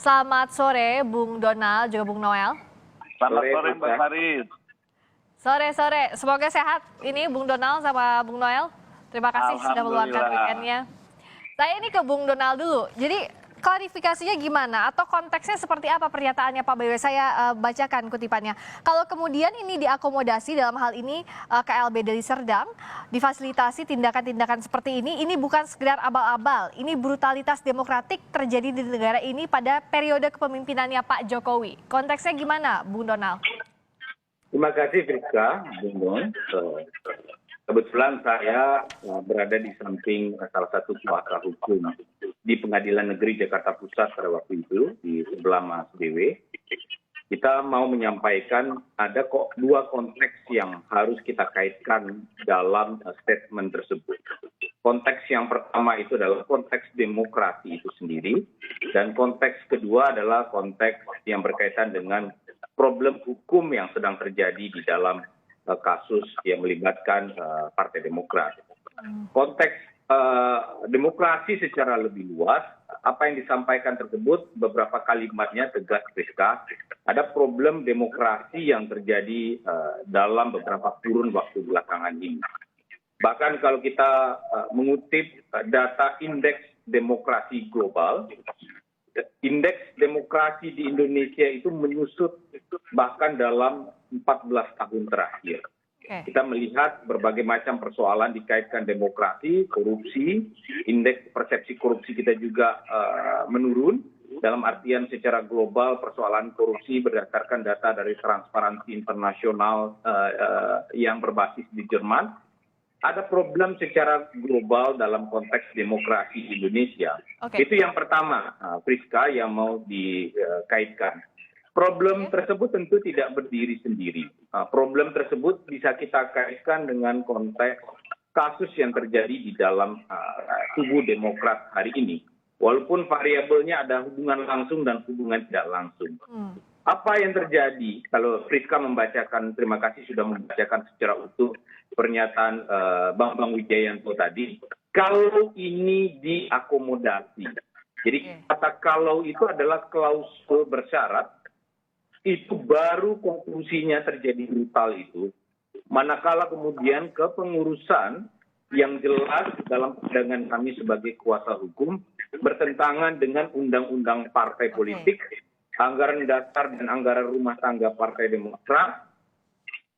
Selamat sore, Bung Donald juga Bung Noel. Selamat sore, Mbak Farid. Sore, semoga sehat ini Bung Donald sama Bung Noel. Terima kasih sudah meluangkan weekendnya. Saya ini ke Bung Donald dulu. Jadi klarifikasinya gimana atau konteksnya seperti apa pernyataannya Pak BW? Saya bacakan kutipannya. Kalau kemudian ini diakomodasi dalam hal ini KLB Deli Serdang, difasilitasi tindakan-tindakan seperti ini bukan sekedar abal-abal. Ini brutalitas demokratik terjadi di negara ini pada periode kepemimpinannya Pak Jokowi. Konteksnya gimana, Bung Donald? Terima kasih, Friska, Bung Don. Kebetulan saya berada di samping salah satu kuasa hukum di Pengadilan Negeri Jakarta Pusat pada waktu itu, di sebelah Mas BW. Kita mau menyampaikan ada kok dua konteks yang harus kita kaitkan dalam statement tersebut. Konteks yang pertama itu adalah konteks demokrasi itu sendiri, dan konteks kedua adalah konteks yang berkaitan dengan problem hukum yang sedang terjadi di dalam kasus yang melibatkan Partai Demokrat. Konteks demokrasi secara lebih luas, apa yang disampaikan tersebut beberapa kalimatnya tegas, Friska. Ada problem demokrasi yang terjadi dalam beberapa kurun waktu belakangan ini. Bahkan kalau kita mengutip data indeks demokrasi global, indeks demokrasi di Indonesia itu menyusut bahkan dalam 14 tahun terakhir. Kita melihat berbagai macam persoalan dikaitkan demokrasi, korupsi, indeks persepsi korupsi kita juga menurun. Dalam artian secara global persoalan korupsi berdasarkan data dari Transparansi Internasional yang berbasis di Jerman. Ada problem secara global dalam konteks demokrasi di Indonesia. Itu yang pertama, Friska, yang mau dikaitkan. Problem tersebut tentu tidak berdiri sendiri. Problem tersebut bisa kita kaitkan dengan konteks kasus yang terjadi di dalam tubuh Demokrat hari ini. Walaupun variabelnya ada hubungan langsung dan hubungan tidak langsung. Apa yang terjadi kalau Friska membacakan, terima kasih sudah membacakan secara utuh pernyataan Bambang Wijayanto tadi, kalau ini diakomodasi. Jadi kata kalau itu adalah klausul bersyarat, itu baru konklusinya terjadi brutal itu. Manakala kemudian kepengurusan yang jelas dalam pandangan kami sebagai kuasa hukum bertentangan dengan undang-undang partai politik, anggaran dasar dan anggaran rumah tangga Partai Demokrat,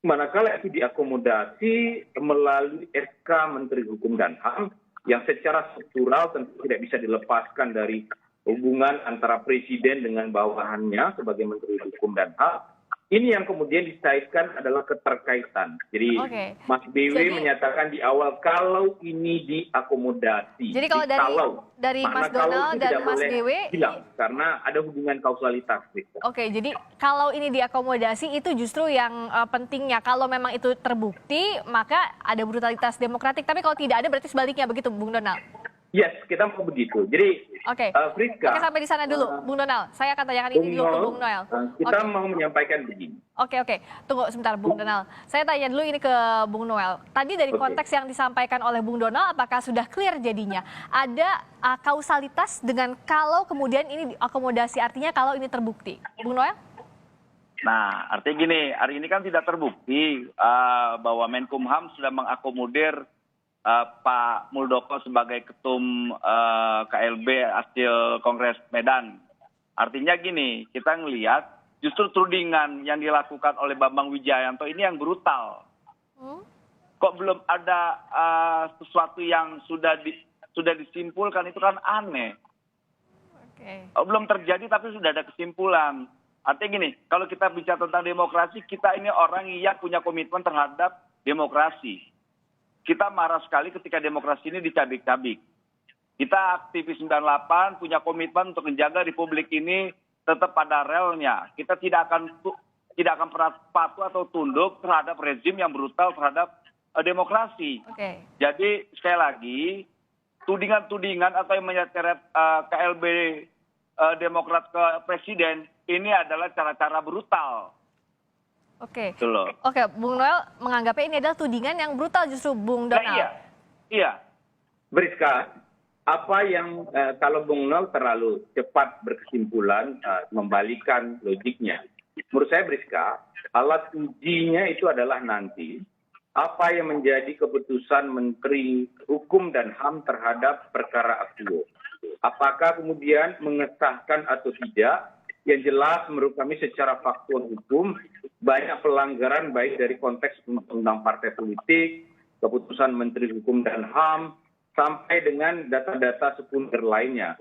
manakala itu diakomodasi melalui SK Menteri Hukum dan HAM yang secara struktural tentu tidak bisa dilepaskan dari hubungan antara presiden dengan bawahannya sebagai Menteri Hukum dan HAM. Ini yang kemudian dikaitkan adalah keterkaitan. Jadi Mas BW menyatakan di awal kalau ini diakomodasi. Jadi kalau dari Mas Donald dan Mas BW bilang karena ada hubungan kausalitas. Jadi kalau ini diakomodasi itu justru yang pentingnya. Kalau memang itu terbukti maka ada brutalitas demokratik. Tapi kalau tidak ada berarti sebaliknya, begitu Bung Donald? Yes, kita mau begitu. Jadi, Friska. Sampai di sana dulu, Bung Donald. Saya akan tanyakan ini dulu ke Bung Noel. Kita mau menyampaikan begini. Tunggu sebentar, Bung Donald. Saya tanya dulu ini ke Bung Noel. Tadi dari konteks yang disampaikan oleh Bung Donald, apakah sudah clear jadinya? Ada kausalitas dengan kalau kemudian ini diakomodasi, artinya kalau ini terbukti. Bung Noel? Nah, artinya gini, hari ini kan tidak terbukti bahwa Menkumham sudah mengakomodir Pak Muldoko sebagai ketum KLB hasil Kongres Medan. Artinya gini, kita ngelihat justru tudingan yang dilakukan oleh Bambang Wijayanto ini yang brutal. Kok belum ada sesuatu yang sudah disimpulkan, itu kan aneh. Belum terjadi tapi sudah ada kesimpulan. Artinya gini, kalau kita bicara tentang demokrasi, kita ini orang yang punya komitmen terhadap demokrasi. Kita marah sekali ketika demokrasi ini dicabik-cabik. Kita aktivis 98 punya komitmen untuk menjaga republik ini tetap pada relnya. Kita tidak akan pernah patuh atau tunduk terhadap rezim yang brutal terhadap demokrasi. Jadi sekali lagi tudingan-tudingan atau yang menyeret KLB Demokrat ke presiden ini adalah cara-cara brutal. Bung Noel menganggapnya ini adalah tudingan yang brutal justru, Bung Donald. Iya. Briska, apa yang kalau Bung Nol terlalu cepat berkesimpulan membalikan logiknya. Menurut saya Briska, alat ujinya itu adalah nanti apa yang menjadi keputusan Menteri Hukum dan HAM terhadap perkara Akuo. Apakah kemudian mengesahkan atau tidak? Yang jelas menurut kami secara faktual hukum banyak pelanggaran baik dari konteks undang-undang partai politik, keputusan Menteri Hukum dan HAM, sampai dengan data-data sekunder lainnya.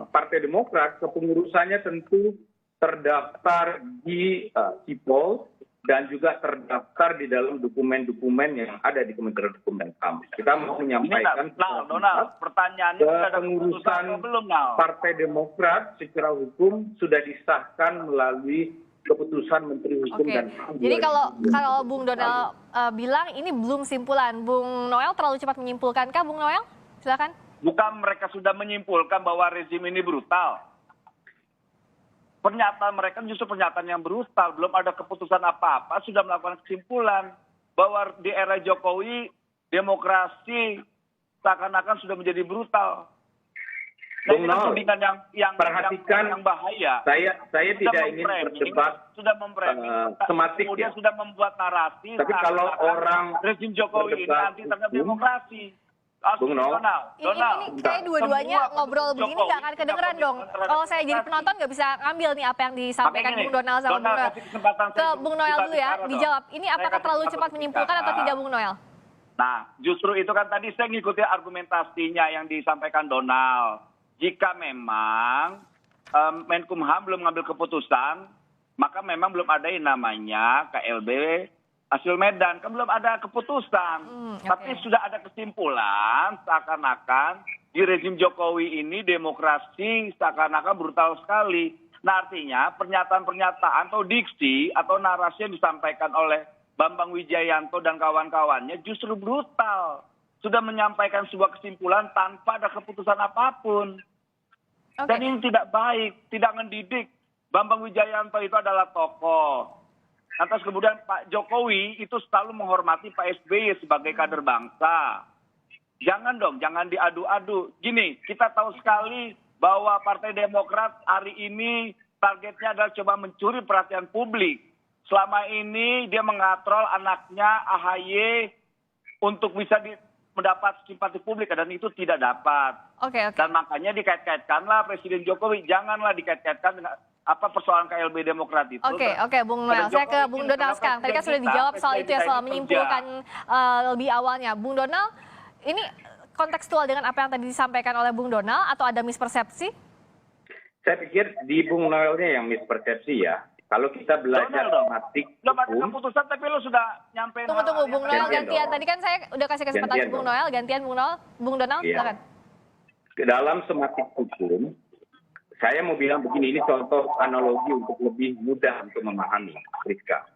Partai Demokrat kepengurusannya tentu terdaftar di Sipol dan juga terdaftar di dalam dokumen-dokumen yang ada di Kementerian Hukum dan HAM. Kita mau menyampaikan Donald, pertanyaannya kepengurusan Partai Demokrat secara hukum sudah disahkan melalui keputusan Menteri Hukum dan HAM. Jadi kalau Bung Donald bilang ini belum simpulan, Bung Noel terlalu cepat menyimpulkankah, Bung Noel? Silakan. Bukan mereka sudah menyimpulkan bahwa rezim ini brutal. Pernyataan mereka justru pernyataan yang brutal. Belum ada keputusan apa-apa, sudah melakukan kesimpulan bahwa di era Jokowi demokrasi seakan-akan sudah menjadi brutal. Bung Nol, yang perhatikan, yang bahaya. Saya tidak ingin berdebat tematik, kemudian sudah membuat narasi. Tapi kalau orang rezim Jokowi ini nanti terhadap demokrasi. Bung Nol, ini kayak dua-duanya ngobrol begini nggak akan kedengeran dong. Kalau saya jadi penonton nggak bisa ngambil nih apa yang disampaikan Bung Donald sama Bung Noel. Ke Bung Noel dulu ya, dijawab. Ini apakah terlalu cepat menyimpulkan atau tidak, Bung Noel? Nah, justru itu kan tadi saya ngikuti argumentasinya yang disampaikan Donald. Jika memang Menkumham belum mengambil keputusan, maka memang belum ada yang namanya KLB hasil Medan. Kan belum ada keputusan. Tapi sudah ada kesimpulan seakan-akan di rezim Jokowi ini demokrasi seakan-akan brutal sekali. Nah artinya pernyataan-pernyataan atau diksi atau narasi yang disampaikan oleh Bambang Wijayanto dan kawan-kawannya justru brutal. Sudah menyampaikan sebuah kesimpulan tanpa ada keputusan apapun. Dan ini tidak baik, tidak mendidik. Bambang Wijayanto itu adalah tokoh. Lantas kemudian Pak Jokowi itu selalu menghormati Pak SBY sebagai kader bangsa. Jangan dong, jangan diadu-adu. Gini, kita tahu sekali bahwa Partai Demokrat hari ini targetnya adalah coba mencuri perhatian publik. Selama ini dia mengatrol anaknya AHY untuk bisa mendapat simpati publik dan itu tidak dapat. Dan makanya dikait-kaitkanlah Presiden Jokowi, janganlah dikait-kaitkan dengan apa persoalan KLB Demokrat itu. Oke, Bung Noel. Saya ke Bung Donald sekarang. Tadi kan sudah dijawab soal itu ya, soal menyimpulkan lebih awalnya. Bung Donald, ini kontekstual dengan apa yang tadi disampaikan oleh Bung Donald atau ada mispersepsi? Saya pikir di Bung Noelnya yang mispersepsi ya. Kalau kita belajar tematik belum ada keputusan tapi lo sudah nyampein. Tunggu, Bung Noel gantian. Tadi kan saya udah kasih kesempatan Bung Noel, gantian Bung Noel. Bung Donald, silakan. Dalam sematik hukum, saya mau bilang begini, ini contoh analogi untuk lebih mudah untuk memahami, Rizka.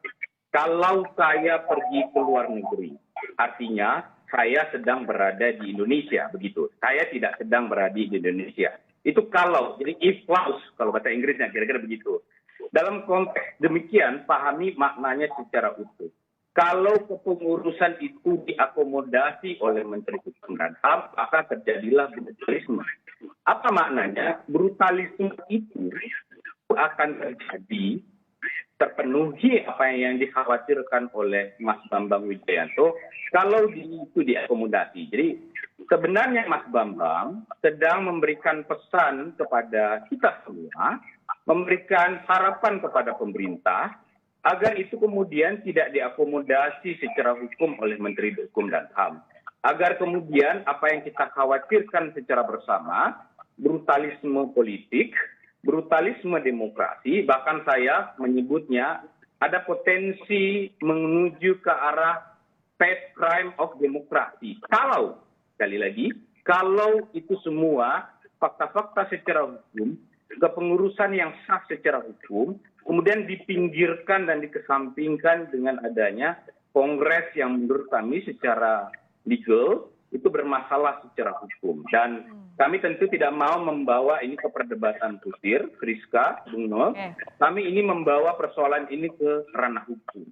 Kalau saya pergi ke luar negeri, artinya saya sedang berada di Indonesia, begitu. Saya tidak sedang berada di Indonesia. Itu kalau, jadi if clause, kalau bahasa Inggrisnya kira-kira begitu. Dalam konteks demikian, pahami maknanya secara utuh. Kalau kepengurusan itu diakomodasi oleh Menteri Hukum dan HAM, maka terjadilah brutalisme. Apa maknanya? Brutalisme itu akan terjadi, terpenuhi apa yang dikhawatirkan oleh Mas Bambang Wijayanto kalau itu diakomodasi. Jadi sebenarnya Mas Bambang sedang memberikan pesan kepada kita semua, memberikan harapan kepada pemerintah agar itu kemudian tidak diakomodasi secara hukum oleh Menteri Hukum dan HAM. Agar kemudian apa yang kita khawatirkan secara bersama, brutalisme politik, brutalisme demokrasi, bahkan saya menyebutnya ada potensi menuju ke arah past crime of demokrasi. Kalau, sekali lagi, kalau itu semua fakta-fakta secara hukum, kepengurusan yang sah secara hukum, kemudian dipinggirkan dan dikesampingkan dengan adanya kongres yang menurut kami secara legal itu bermasalah secara hukum. Dan kami tentu tidak mau membawa ini ke perdebatan kusir, Rizka, Bung Nol. Kami ini membawa persoalan ini ke ranah hukum.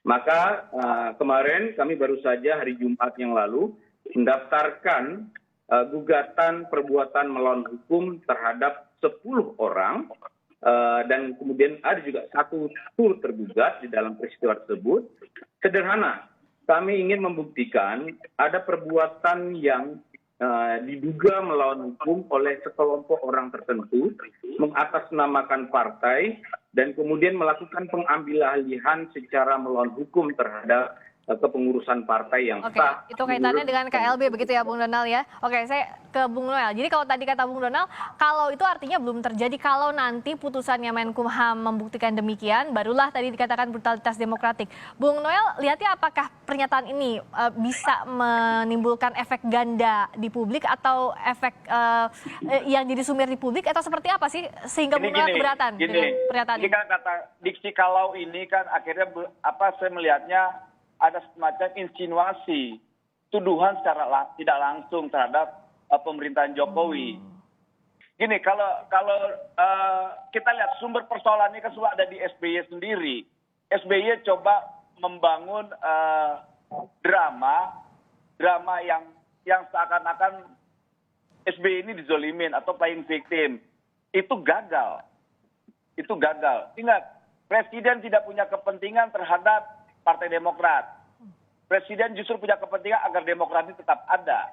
Maka kemarin kami baru saja hari Jumat yang lalu mendaftarkan gugatan perbuatan melawan hukum terhadap 10 orang, dan kemudian ada juga satu tergugat di dalam peristiwa tersebut. Sederhana, kami ingin membuktikan ada perbuatan yang diduga melawan hukum oleh sekelompok orang tertentu, mengatasnamakan partai, dan kemudian melakukan pengambilalihan secara melawan hukum terhadap kepengurusan partai yang Oke, sah. itu kaitannya dengan KLB begitu ya Bung Donald ya. Oke, saya ke Bung Noel. Jadi kalau tadi kata Bung Donald, kalau itu artinya belum terjadi, kalau nanti putusannya Menkumham membuktikan demikian, barulah tadi dikatakan brutalitas demokratik. Bung Noel, lihatnya apakah pernyataan ini bisa menimbulkan efek ganda di publik atau efek yang jadi sumir di publik, atau seperti apa sih sehingga Bung Noel keberatan dengan pernyataan ini? Kan kata diksi kalau ini kan akhirnya saya melihatnya ada semacam insinuasi, tuduhan secara tidak langsung terhadap pemerintahan Jokowi. Gini, kalau kita lihat sumber persoalannya kan semua ada di SBY sendiri. SBY coba membangun drama yang seakan-akan SBY ini dizolimin atau playing victim. Itu gagal. Ingat, Presiden tidak punya kepentingan terhadap Partai Demokrat. Presiden justru punya kepentingan agar Demokrat ini tetap ada.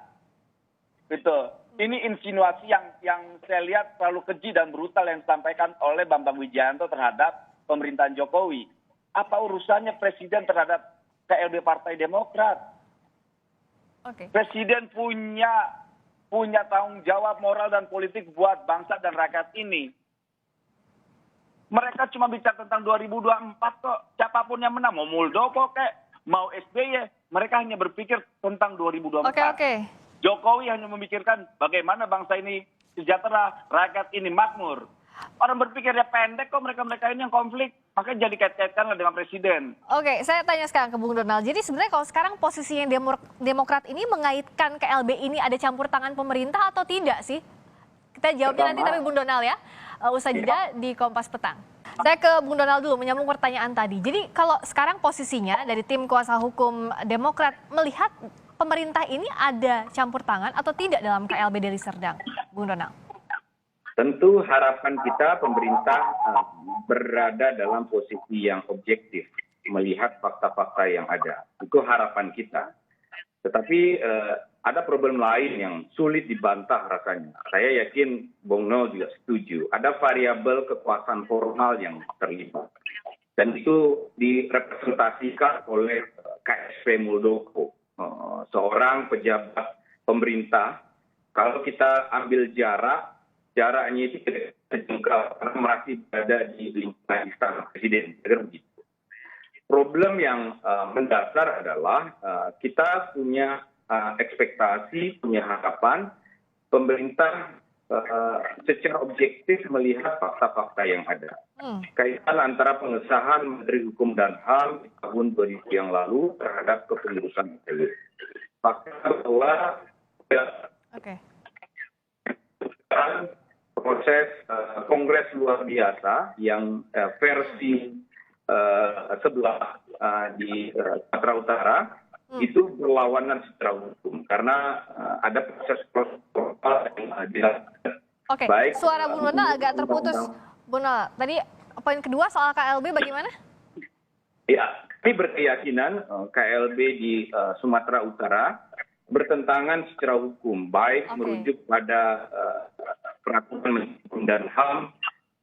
Gitu. Ini insinuasi yang saya lihat terlalu keji dan brutal yang disampaikan oleh Bambang Wijayanto terhadap pemerintahan Jokowi. Apa urusannya Presiden terhadap KLB Partai Demokrat? Oke. Presiden punya tanggung jawab moral dan politik buat bangsa dan rakyat ini. Mereka cuma bicara tentang 2024 kok. Siapapun yang menang, mau Muldoko kek, mau SBY, mereka hanya berpikir tentang 2024. Oke. Jokowi hanya memikirkan bagaimana bangsa ini sejahtera, rakyat ini makmur. Orang berpikirnya pendek kok, mereka ini yang konflik. Makanya jadi kait-kaitkan dengan Presiden. Oke, saya tanya sekarang ke Bung Donald. Jadi sebenarnya kalau sekarang posisi yang Demokrat ini mengaitkan KLB ini ada campur tangan pemerintah atau tidak sih? Kita jawabnya nanti tapi Bung Donald ya. Usai jeda di Kompas Petang. Saya ke Bung Donald dulu menyambung pertanyaan tadi. Jadi kalau sekarang posisinya dari tim kuasa hukum Demokrat melihat pemerintah ini ada campur tangan atau tidak dalam KLB Deli Serdang, Bung Donald? Tentu harapan kita pemerintah berada dalam posisi yang objektif, melihat fakta-fakta yang ada. Itu harapan kita. Tetapi ada problem lain yang sulit dibantah rasanya. Saya yakin Bung Noel juga setuju. Ada variabel kekuasaan formal yang terlibat. Dan itu direpresentasikan oleh KSP Muldoko, seorang pejabat pemerintah. Kalau kita ambil jaraknya itu tidak sejengkal karena masih berada di lingkungan istana Presiden. Problem yang mendasar adalah kita punya ekspektasi, punya harapan pemerintah secara objektif melihat fakta-fakta yang ada. Kaitan antara pengesahan Menteri Hukum dan HAM di tahun 2000 yang lalu terhadap kepengurusan itu. Fakta bahwa proses kongres luar biasa yang versi sebelah di Sumatera Utara itu berlawanan secara hukum karena ada proses yang dilakukan. Oke, suara Bung Donald agak terputus. Bung Donald, tadi poin kedua soal KLB bagaimana? Ya, kami berkeyakinan KLB di Sumatera Utara bertentangan secara hukum, baik merujuk pada peraturan hukum dan HAM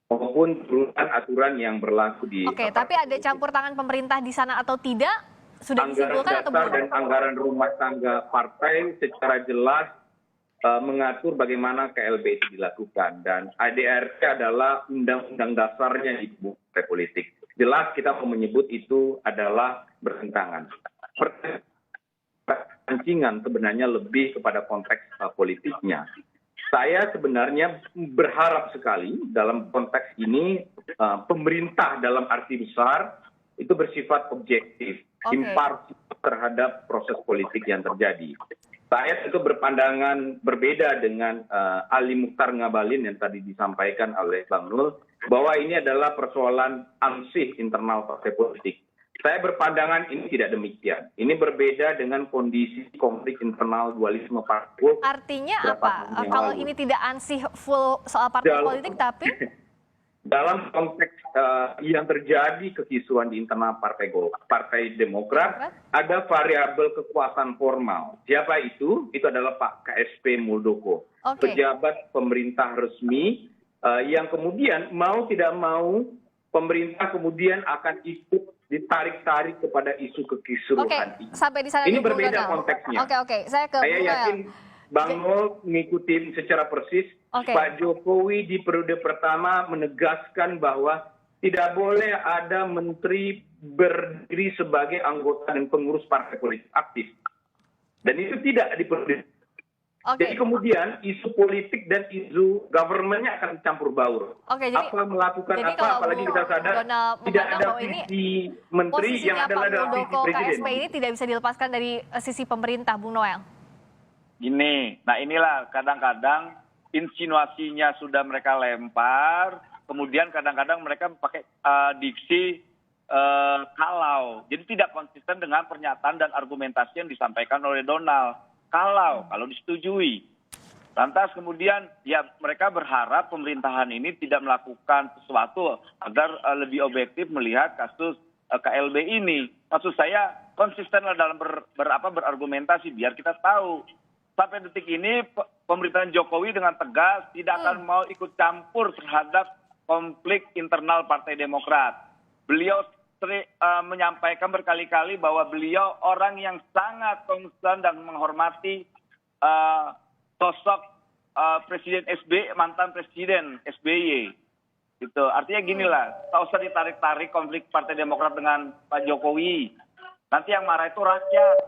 maupun aturan yang berlaku di. Oke, tapi ada campur tangan pemerintah di sana atau tidak? Sudah disimpulkan atau belum? Dan anggaran rumah tangga partai secara jelas mengatur bagaimana KLB itu dilakukan, dan ADRT adalah undang-undang dasarnya di tubuh partai politik. Jelas kita mau menyebut itu adalah bertentangan. Pancingan sebenarnya lebih kepada konteks politiknya. Saya sebenarnya berharap sekali dalam konteks ini pemerintah dalam arti besar itu bersifat objektif, imparsial terhadap proses politik yang terjadi. Saya tentu berpandangan berbeda dengan Ali Mukhtar Ngabalin yang tadi disampaikan oleh Bang Nul, bahwa ini adalah persoalan ansih internal partai politik. Saya berpandangan ini tidak demikian. Ini berbeda dengan kondisi konflik internal dualisme parpol. Artinya Berapa apa? tahun yang Kalau lalu. ini tidak ansih full soal partai Dalam- politik, tapi Dalam konteks yang terjadi kekisruhan di internal Partai Demokrat, ada variabel kekuasaan formal. Siapa itu? Itu adalah Pak KSP Muldoko, Oke. pejabat pemerintah resmi yang kemudian mau tidak mau pemerintah kemudian akan ikut ditarik-tarik kepada isu oke, kekisruhan ini. sampai di sana Ini dulu, Bung berbeda Donald. konteksnya. Oke, saya ke Saya Bung Noel. yakin Bang Nol mengikuti secara persis. Oke. Pak Jokowi di periode pertama menegaskan bahwa tidak boleh ada menteri berdiri sebagai anggota dan pengurus partai politik aktif. Dan itu tidak diperlukan. Oke. Jadi kemudian isu politik dan isu government-nya akan campur baur. Oke, jadi- apa melakukan jadi apa, kalau apalagi Bung kita sadar Donald tidak memandang ada bahwa ini visi menteri yang Posisinya adalah Pak dalam visi Muldoko presiden. KSP ini tidak bisa dilepaskan dari sisi pemerintah, Bung Noel. Gini, nah inilah kadang-kadang insinuasinya sudah mereka lempar, kemudian kadang-kadang mereka pakai diksi kalau. Jadi tidak konsisten dengan pernyataan dan argumentasi yang disampaikan oleh Donald. Kalau disetujui. Lantas kemudian ya mereka berharap pemerintahan ini tidak melakukan sesuatu agar lebih objektif melihat kasus KLB ini. Maksud saya konsistenlah dalam berargumentasi biar kita tahu. Sampai detik ini pemerintahan Jokowi dengan tegas tidak akan mau ikut campur terhadap konflik internal Partai Demokrat. Beliau menyampaikan berkali-kali bahwa beliau orang yang sangat konsisten dan menghormati sosok Presiden mantan Presiden SBY. Gitu. Artinya gini lah, tak usah ditarik-tarik konflik Partai Demokrat dengan Pak Jokowi. Nanti yang marah itu rakyat.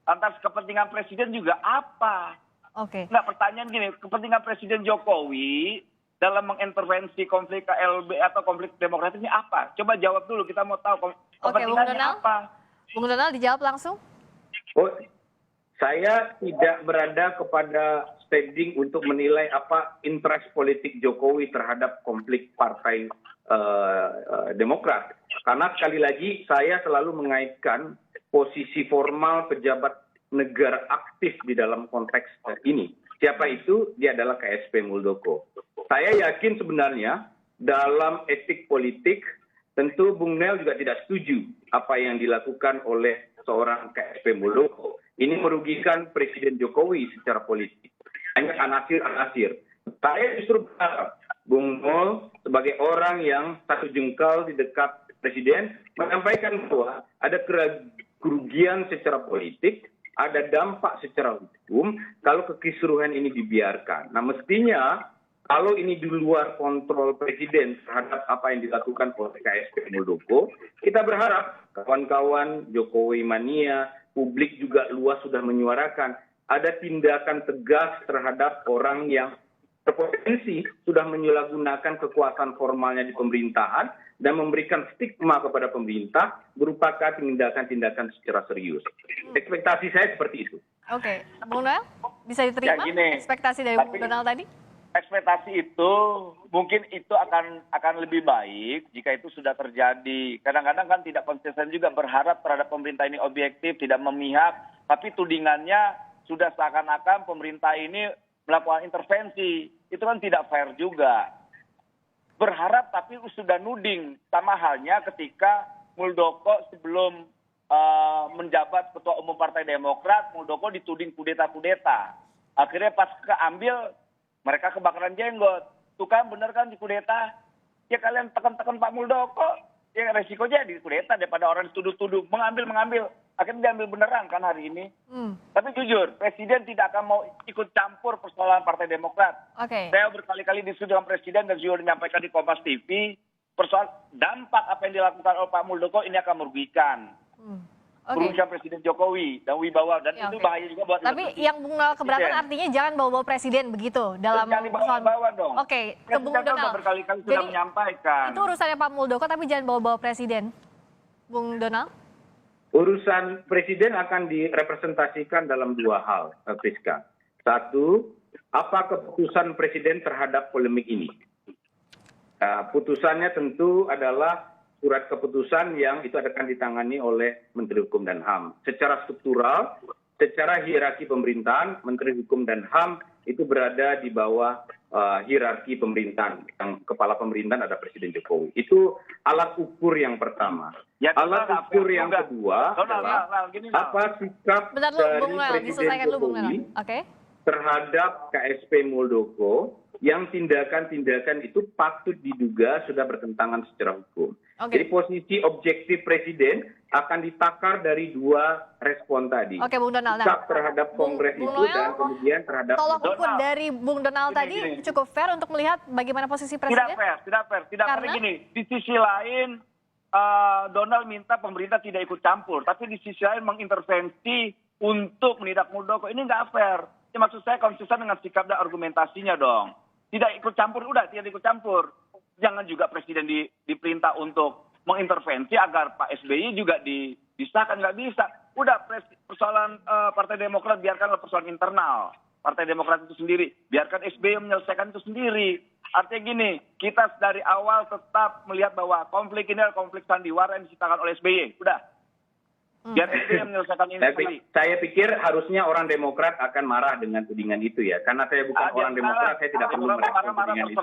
Lantas kepentingan Presiden juga apa? Oke. Enggak, pertanyaan gini, kepentingan Presiden Jokowi dalam mengintervensi konflik KLB atau konflik Demokrat ini apa? Coba jawab dulu, kita mau tahu Bung kepentingannya Donald. apa. Bung Donald dijawab langsung. Oh, saya tidak berada kepada standing untuk menilai apa interest politik Jokowi terhadap konflik Partai Demokrat. Karena sekali lagi saya selalu mengaitkan posisi formal pejabat negara aktif di dalam konteks ini. Siapa itu? Dia adalah KSP Muldoko. Saya yakin sebenarnya dalam etik politik tentu Bung Nel juga tidak setuju apa yang dilakukan oleh seorang KSP Muldoko. Ini merugikan Presiden Jokowi secara politik. Hanya anasir-anasir. Saya justru berharap Bung Nol sebagai orang yang satu jengkal di dekat Presiden menyampaikan bahwa ada kerugian secara politik, ada dampak secara hukum kalau kekisruhan ini dibiarkan. Nah mestinya kalau ini di luar kontrol Presiden terhadap apa yang dilakukan oleh KSP Muldoko, kita berharap kawan-kawan Jokowi mania, publik juga luas sudah menyuarakan ada tindakan tegas terhadap orang yang berpotensi sudah menyalahgunakan kekuasaan formalnya di pemerintahan dan memberikan stigma kepada pemerintah berupa tindakan-tindakan secara serius. Ekspektasi saya seperti itu. Oke, Bung Noel bisa diterima Ya, gini, ekspektasi dari tapi- Bung Donald tadi? Ekspektasi itu mungkin itu akan lebih baik jika itu sudah terjadi. Kadang-kadang kan tidak konsisten juga berharap terhadap pemerintah ini objektif, tidak memihak, tapi tudingannya sudah seakan-akan pemerintah ini melakukan intervensi. Itu kan tidak fair juga. Berharap tapi sudah nuding. Sama halnya ketika Muldoko sebelum menjabat Ketua Umum Partai Demokrat, Muldoko dituding kudeta-kudeta. Akhirnya pas keambil, mereka kebakaran jenggot. Tuh kan bener kan di kudeta? Ya kalian tekan-tekan Pak Muldoko. Ya resikonya di kudeta daripada orang dituduh-tuduh. Mengambil. Akhirnya diambil beneran kan hari ini. Tapi jujur, Presiden tidak akan mau ikut campur persoalan Partai Demokrat. Oke. Saya berkali-kali diskusi dengan Presiden dan juga menyampaikan di Kompas TV, persoalan dampak apa yang dilakukan oleh Pak Muldoko ini akan merugikan. Oke. Merugikan Presiden Jokowi dan wibawa. Dan Ya, itu oke. bahaya juga buat Tapi yang Bung Noel keberatan Presiden. artinya jangan bawa-bawa Presiden begitu dalam Jangan dibawa-bawa dong. Oke, ke Bung Presiden kan Donald. berkali-kali sudah Jadi, menyampaikan. itu urusannya Pak Muldoko tapi jangan bawa-bawa Presiden. Bung Donald? Urusan Presiden akan direpresentasikan dalam dua hal, Priska. Satu, apa keputusan Presiden terhadap polemik ini? Putusannya tentu adalah surat keputusan yang itu akan ditangani oleh Menteri Hukum dan HAM. Secara struktural, secara hierarki pemerintahan, Menteri Hukum dan HAM itu berada di bawah hierarki pemerintahan. Yang kepala pemerintahan ada Presiden Jokowi. Itu alat ukur yang pertama. Ya, Alat ukur yang kedua adalah apa sikap Bentar dulu, dari Bung Noel, Presiden diselesaikan dulu, Bung Noel. Jokowi Oke. terhadap KSP Muldoko yang tindakan-tindakan itu patut diduga sudah bertentangan secara hukum. Oke. Jadi posisi objektif Presiden akan ditakar dari dua respon tadi. Oke, Bung Donald. Sikap terhadap Kongres Bung itu Noel, dan kemudian terhadap... Tolong ukur Donald. dari Bung Donald tadi Gini. cukup fair untuk melihat bagaimana posisi Tidak Presiden? fair, tidak fair. Karena gini, di sisi lain Donald minta pemerintah tidak ikut campur, tapi di sisi lain mengintervensi untuk menindak Muldoko. Ini nggak fair. Ya, maksud saya konsisten dengan sikap dan argumentasinya dong. Tidak ikut campur, udah tidak ikut campur. Jangan juga Presiden diperintah untuk mengintervensi agar Pak SBY juga disahkan, nggak bisa. Udah persoalan Partai Demokrat biarkanlah persoalan internal. Partai Demokrat itu sendiri, biarkan SBY menyelesaikan itu sendiri. Artinya gini, kita dari awal tetap melihat bahwa konflik ini adalah konflik sandiwara yang diciptakan oleh SBY. Udah. Biar SBY menyelesaikan ini sendiri. Saya pikir harusnya orang Demokrat akan marah dengan tudingan itu ya. Karena saya bukan orang Demokrat, saya tidak perlu merespon tudingan itu.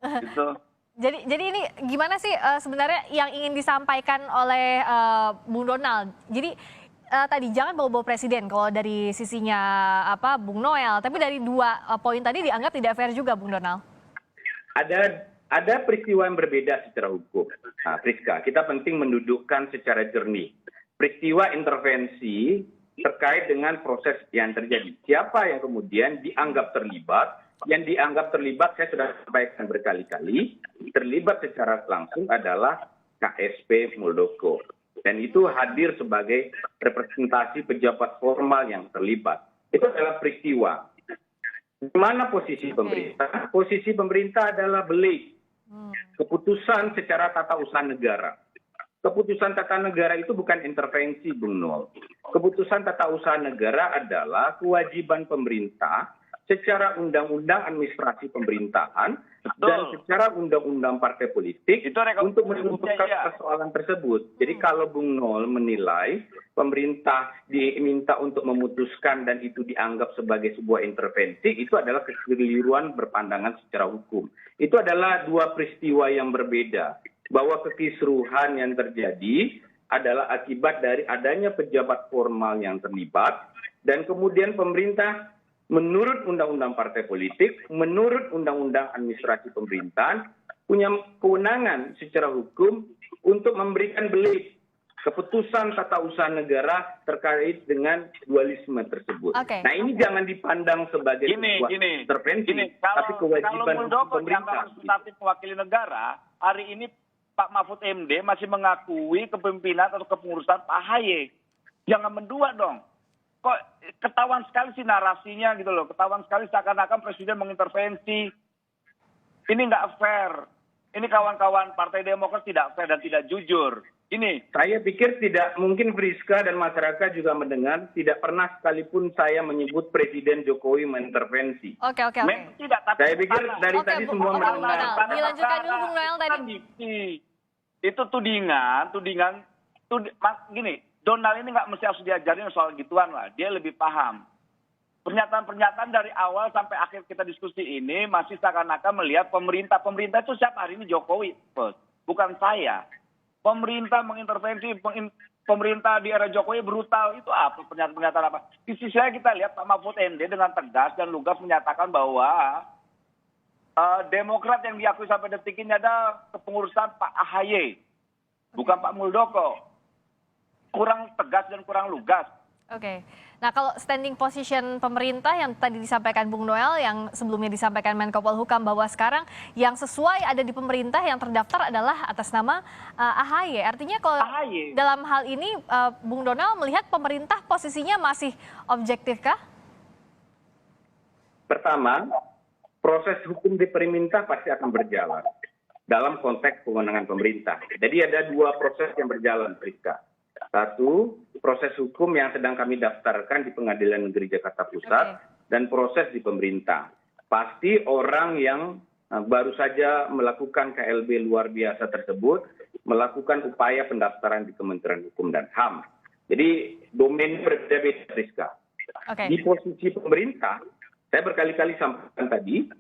Gitu. Jadi ini gimana sih sebenarnya yang ingin disampaikan oleh Bung Donald? Jadi tadi jangan bawa-bawa Presiden kalau dari sisinya Bung Noel, tapi dari dua poin tadi dianggap tidak fair juga, Bung Donald. Ada peristiwa yang berbeda secara hukum. Nah, Priska, kita penting mendudukkan secara jernih. Peristiwa intervensi terkait dengan proses yang terjadi. Siapa yang kemudian dianggap terlibat? Yang dianggap terlibat, saya sudah sampaikan berkali-kali, terlibat secara langsung adalah KSP Muldoko. Dan itu hadir sebagai representasi pejabat formal yang terlibat. Itu adalah peristiwa. Di mana posisi pemerintah? Posisi pemerintah adalah belik. Keputusan secara tata usaha negara. Keputusan tata negara itu bukan intervensi, Bung Nol. Keputusan tata usaha negara adalah kewajiban pemerintah secara undang-undang administrasi pemerintahan dan secara undang-undang partai politik untuk menentukan persoalan tersebut. Jadi kalau Bung Nol menilai pemerintah diminta untuk memutuskan dan itu dianggap sebagai sebuah intervensi, itu adalah kekeliruan berpandangan secara hukum. Itu adalah dua peristiwa yang berbeda. Bahwa kekisruhan yang terjadi adalah akibat dari adanya pejabat formal yang terlibat dan kemudian pemerintah menurut undang-undang partai politik, menurut undang-undang administrasi pemerintahan, punya kewenangan secara hukum untuk memberikan belik keputusan tata usaha negara terkait dengan dualisme tersebut. Okay. Nah ini jangan dipandang sebagai sebuah intervensi, tapi kewajiban kalau pemerintah. Muldoko representatif mewakili negara, hari ini Pak Mahfud MD masih mengakui kepemimpinan atau kepengurusan Pak AHY. Jangan mendua dong. Kok ketahuan sekali sih narasinya gitu loh. Ketahuan sekali seakan-akan Presiden mengintervensi. Ini nggak fair. Ini kawan-kawan Partai Demokrat tidak fair dan tidak jujur. Ini. Saya pikir tidak mungkin Friska dan masyarakat juga mendengar. Tidak pernah sekalipun saya menyebut Presiden Jokowi mengintervensi. Oke. Tidak, tapi saya pikir dari tadi semua mendengar. Dilanjutkan dulu Bung Noel tadi. Itu tudingan. Gini. Donald ini nggak mesti harus diajarin soal gituan lah. Dia lebih paham. Pernyataan-pernyataan dari awal sampai akhir kita diskusi ini masih seakan-akan melihat pemerintah. Pemerintah itu siapa hari ini? Jokowi. Bukan saya. Pemerintah mengintervensi. Pemerintah di era Jokowi brutal. Itu apa? Pernyataan apa? Di sisi lain kita lihat Pak Mahfud MD dengan tegas dan lugas menyatakan bahwa Demokrat yang diakui sampai detik ini ada kepengurusan Pak AHY. Bukan Pak Muldoko. Kurang tegas dan kurang lugas. Oke. Nah kalau standing position pemerintah yang tadi disampaikan Bung Noel, yang sebelumnya disampaikan Menko Polhukam bahwa sekarang yang sesuai ada di pemerintah yang terdaftar adalah atas nama AHY. Artinya kalau dalam hal ini Bung Donald melihat pemerintah posisinya masih objektif kah? Pertama, proses hukum di pemerintah pasti akan berjalan dalam konteks kewenangan pemerintah. Jadi ada dua proses yang berjalan, Friska. Satu, proses hukum yang sedang kami daftarkan di Pengadilan Negeri Jakarta Pusat dan proses di pemerintah. Pasti orang yang baru saja melakukan KLB luar biasa tersebut, melakukan upaya pendaftaran di Kementerian Hukum dan HAM. Jadi domain berbeda-beda, Rizka. Oke. Di posisi pemerintah, saya berkali-kali sampaikan tadi,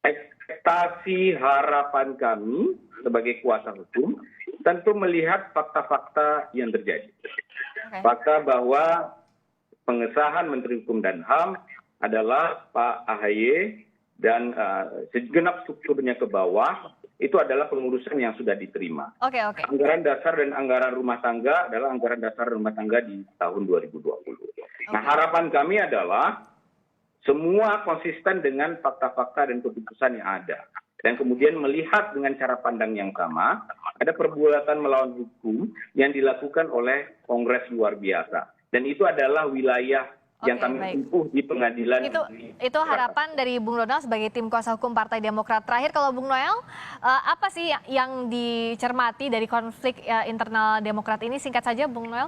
ekspektasi harapan kami sebagai kuasa hukum tentu melihat fakta-fakta yang terjadi. Oke. Fakta bahwa pengesahan Menteri Hukum dan HAM adalah Pak AHY dan segenap strukturnya ke bawah itu adalah pengurusan yang sudah diterima. Oke. Anggaran dasar dan anggaran rumah tangga adalah anggaran dasar rumah tangga di tahun 2020. Nah, harapan kami adalah semua konsisten dengan fakta-fakta dan keputusan yang ada. Dan kemudian melihat dengan cara pandang yang sama, ada perbuatan melawan hukum yang dilakukan oleh Kongres luar biasa. Dan itu adalah wilayah yang kami tempuh di pengadilan. Itu harapan dari Bung Donald sebagai tim kuasa hukum Partai Demokrat. Terakhir, kalau Bung Noel, apa sih yang dicermati dari konflik internal Demokrat ini? Singkat saja, Bung Noel.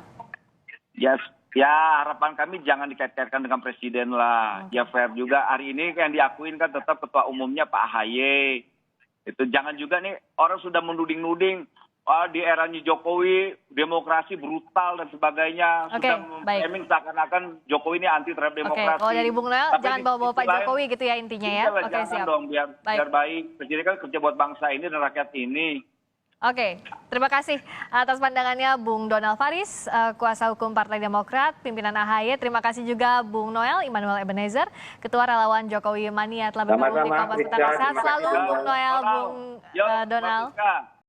Ya, harapan kami jangan dikait-kaitkan dengan presiden lah. Ya fair juga, hari ini yang diakuin kan tetap ketua umumnya Pak AHY. Itu jangan juga nih orang sudah menuding-nuding di eranya Jokowi demokrasi brutal dan sebagainya. Sudah memframing seakan-akan Jokowi ini anti terhadap demokrasi. Kalau dari Bung Noel, jangan bawa-bawa Pak Jokowi gitu ya intinya ya. Oke, siap. Dong, biar baik. Presiden kan kerja buat bangsa ini dan rakyat ini. Oke, terima kasih atas pandangannya Bung Donald Faris, kuasa hukum Partai Demokrat, pimpinan AHY. Terima kasih juga Bung Noel Immanuel Ebenezer, Ketua Relawan Jokowi Mania telah bergabung di Kompas Petang. Sehat selalu Bung Noel, Bung Donald.